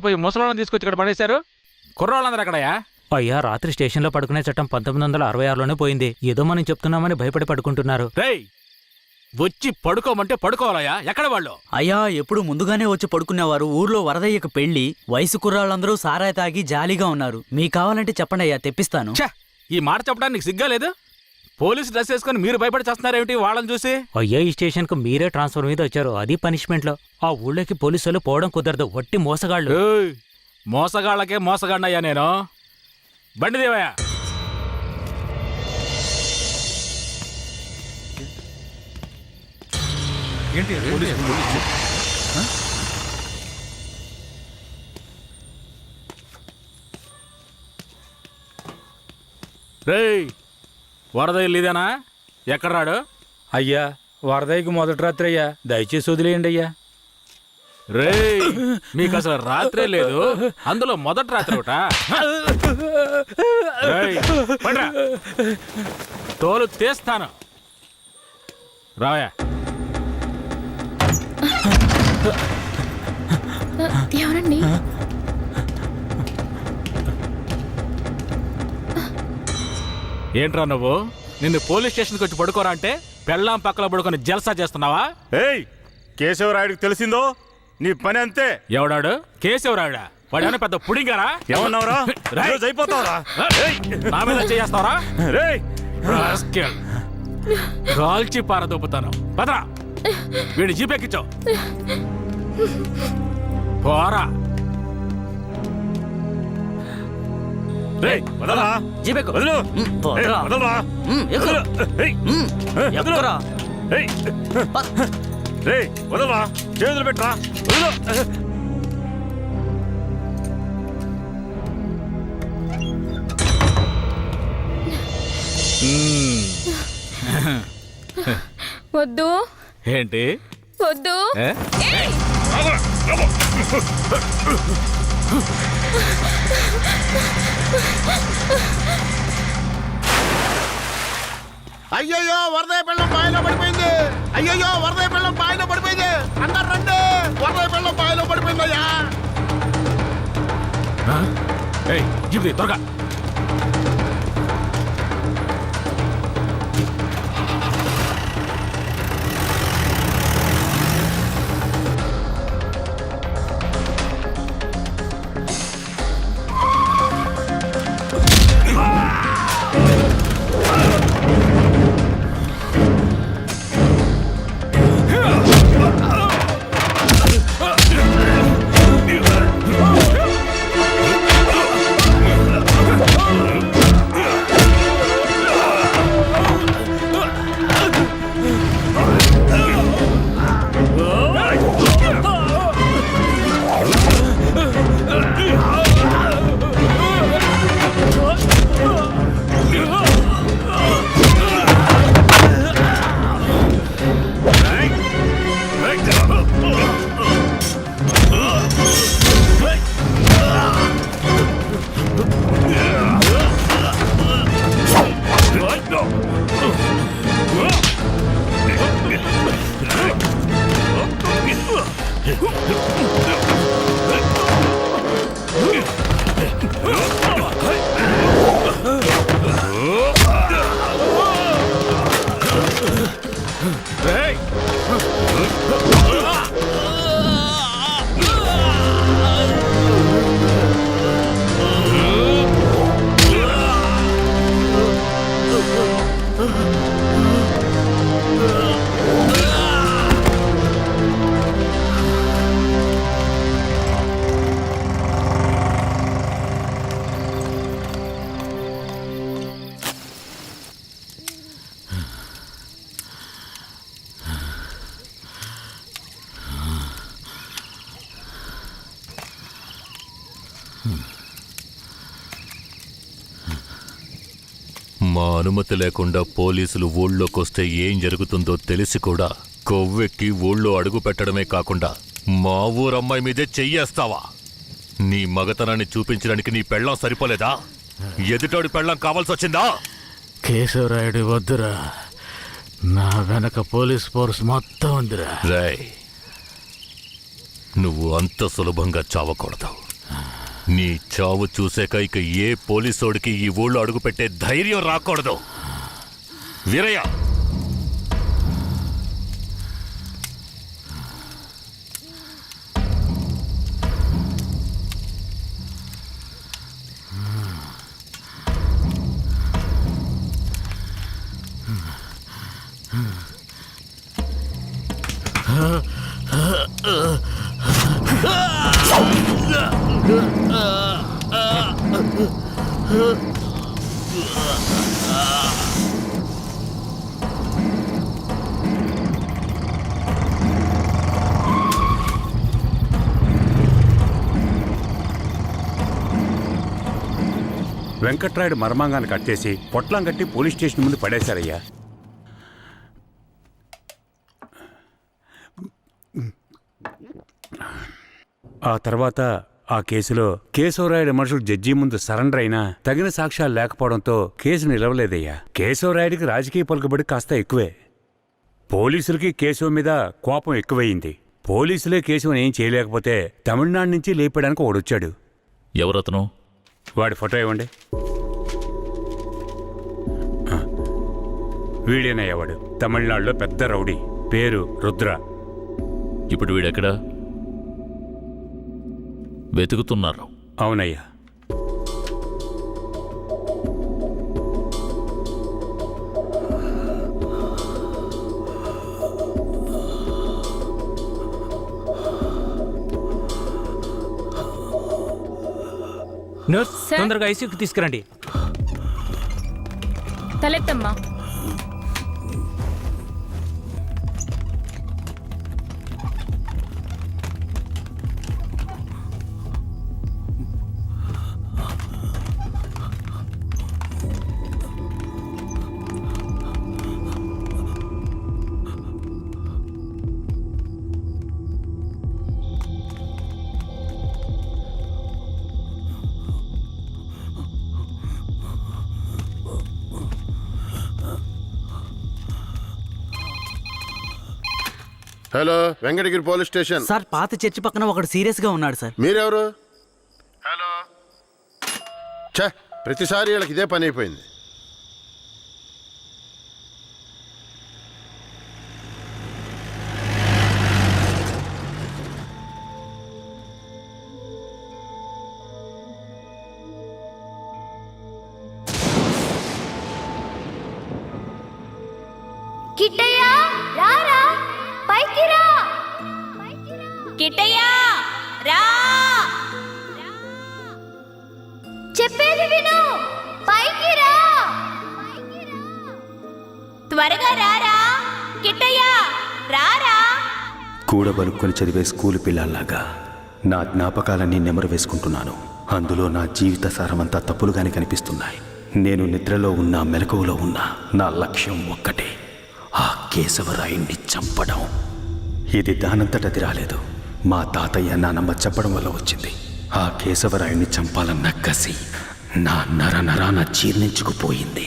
పోయి ముసలోళ్ళని తీసుకొచ్చి ఇక్కడ పడేశారు. కుర్రోళ్ళందరూ ఎక్కడయా? అయ్యా, రాత్రి స్టేషన్లో పడుకునే చట్టం 1966లోనే పోయింది. ఏదో మనం చెప్తున్నామని భయపడి పడుకుంటున్నారు. రేయ్, వచ్చి పడుకోమంటే పడుకోవాలయ్యా. ఎక్కడ వాళ్ళు? అయ్యా, ఎప్పుడు ముందుగానే వచ్చి పడుకునేవారు. ఊర్లో వరదయ్యకు పెళ్లి, వయసు కుర్రాళ్ళందరూ సారాయి తాగి జాలీగా ఉన్నారు. మీకు కావాలంటే చెప్పండి అయ్యా, తెప్పిస్తాను. ఈ మాట చెప్పడానికి సిగ్గా లేదు? పోలీసు డ్రెస్ వేసుకుని మీరు భయపడి చేస్తున్నారేమిటి వాళ్ళని చూసి? అయ్యా, ఈ స్టేషన్కు మీరే ట్రాన్స్ఫర్ మీద వచ్చారు, అది పనిష్మెంట్లో. ఆ ఊళ్ళోకి పోలీసులు పోవడం కుదరదు, వట్టి మోసగాళ్ళు. మోసగాళ్ళకే మోసగాడినయ్యా నేను. బండి దేవయ్యా. రేయ్, వరదయ్య ఇదేనా? ఎక్కడ రాడు? అయ్యా, వరదయ్యకు మొదటి రాత్రి అయ్యా, దయచేసి వదిలేయండి అయ్యా. రేయ్, మీకు అసలు రాత్రే లేదు, అందులో మొదటి రాత్రి ఒకట. తోలు తీస్తాను. రావయా. ఎవరండి? ఏంట్రా నువ్వు? నిన్ను పోలీస్ స్టేషన్కి వచ్చి పడుకోరా అంటే పెళ్ళాం పక్కన పడుకొని జల్సా చేస్తున్నావా? ఏయ్, కేశవరాయుడికి తెలిసిందో నీ పని అంతే. ఎవడాడు? కేశవరాయుడా? వాడేమన్నా పెద్ద పుడింగారా? ఏమన్నావురా? అయిపోతావరా? నా మీద చేస్తావరా? రేయ్, కాల్చి పారదొప్పుతాను. పదరా, వీడి జీపెక్కించావు. పోరా. వదలరా, జీపెక్కు. వదలు. పోరా. వదలరా. ఎక్కురా. రేయ్, వదలరా, చేతులు పెట్టరా. వదలు. వద్దు. ఏంటి వద్దు. అయ్యయ్యో, వరదయ్య పిల్లం బాయిలో పడిపోయింది. అయ్యయ్యో, వరదయ్య పిల్లం బాయిలో పడిపోయింది. అందరు రండి, వరదయ్య పిల్లం బాయిలో పడిపోయిందయ్యా. త్వరగా. మా అనుమతి లేకుండా పోలీసులు ఊళ్ళోకొస్తే ఏం జరుగుతుందో తెలిసి కూడా కొవ్వెక్కి ఊళ్ళో అడుగు పెట్టడమే కాకుండా మా ఊరమ్మాయి మీదే చెయ్యేస్తావా? నీ మగతనాన్ని చూపించడానికి నీ పెళ్ళం సరిపోలేదా? ఎదుటోడి పెళ్ళం కావాల్సొచ్చిందా? కేశవరాయుడు వద్దురా, నా వెనక పోలీస్ ఫోర్స్ మొత్తం ఉందిరా. రాయ్, నువ్వు అంత సులభంగా చావకూడదు. నీ చావు చూసాక ఇక ఏ పోలీసోడికి ఈ ఊళ్ళో అడుగుపెట్టే ధైర్యం రాకూడదు. వీరయ్య, వెంకట్రాయుడు మర్మాంగాన్ని కట్టేసి పొట్లం కట్టి పోలీస్ స్టేషన్ ముందు పడేశారయ్యా. ఆ తర్వాత ఆ కేసులో కేశవరాయుడు మనుషులు జడ్జి ముందు సరెండర్ అయినా తగిన సాక్ష్యాలు లేకపోవడంతో కేసు నిలవలేదయ్యా. కేశవరాయుడికి రాజకీయ పలుకుబడి కాస్త ఎక్కువే. పోలీసులకి కేశవ మీద కోపం ఎక్కువయింది. పోలీసులే కేశవని ఏం చేయలేకపోతే తమిళనాడు నుంచి లేపడానికి ఒకడొచ్చాడు. ఎవరతను? వాడి ఫోటో ఇవ్వండి. వీడేనయ్యా వాడు. తమిళనాడులో పెద్ద రౌడీ, పేరు రుద్ర. ఇప్పుడు వీడెక్కడా? వెతుకుతున్నారు. అవునయ్యా. Nurse, sir? తొందరగా ఐసీయూకి తీసుకురండి. తలెత్తమ్మా. Hello, Venkatagiri police station. Sir, పాత చర్చి పక్కన ఒకడు సీరియస్ గా ఉన్నాడు సార్. మీరెవరు? హలో. ఛే, ప్రతిసారి వీళ్ళకి ఇదే పని అయిపోయింది. కిట్టయ్యా, రారా, పైకి రా. కిట్టయ్యా, రా. చెప్పేది విను, పైకి రా. త్వరగా రారా, కిట్టయ్యా, రారా. కూడబలుక్కొని చదివే స్కూలు పిల్లల్లాగా నా జ్ఞాపకాలన్నీ నెమరు వేసుకుంటున్నాను. అందులో నా జీవిత సారమంతా తప్పులుగానే కనిపిస్తున్నాయి. నేను నిద్రలో ఉన్నా మెలకువలో ఉన్నా నా లక్ష్యం ఒక్కటే, ఆ కేశవరాయుణ్ణి చంపడం. ఇది దానంతటది రాలేదు. మా తాతయ్య నానమ్మ చెప్పడం వల్ల వచ్చింది. ఆ కేశవరాయుణ్ణి చంపాలన్న కసి నా నర నరాన జీర్ణించుకుపోయింది.